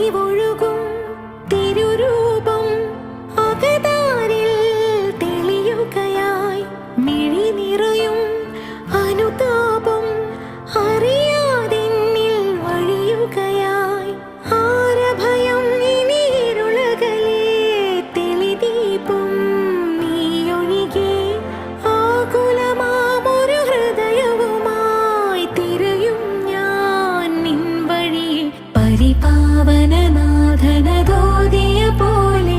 അറിവൊഴുകും തിരുരൂപം അകതാരിൽ തെളിയുകയായി. മിഴി നിറയും അനുതാപം അറിയാതെന്നിൽ വഴിയുകയായി. ആരഭയം ഇനി ഇരുളകലേ തെളിദീപം നീയൊഴികെ. ആകുലമാമൊരു ഹൃദയവുമായി തിരയും ഞാൻ നിൻ വഴിയെ. പരിപാവനനാഥനതോതിയ പോലെ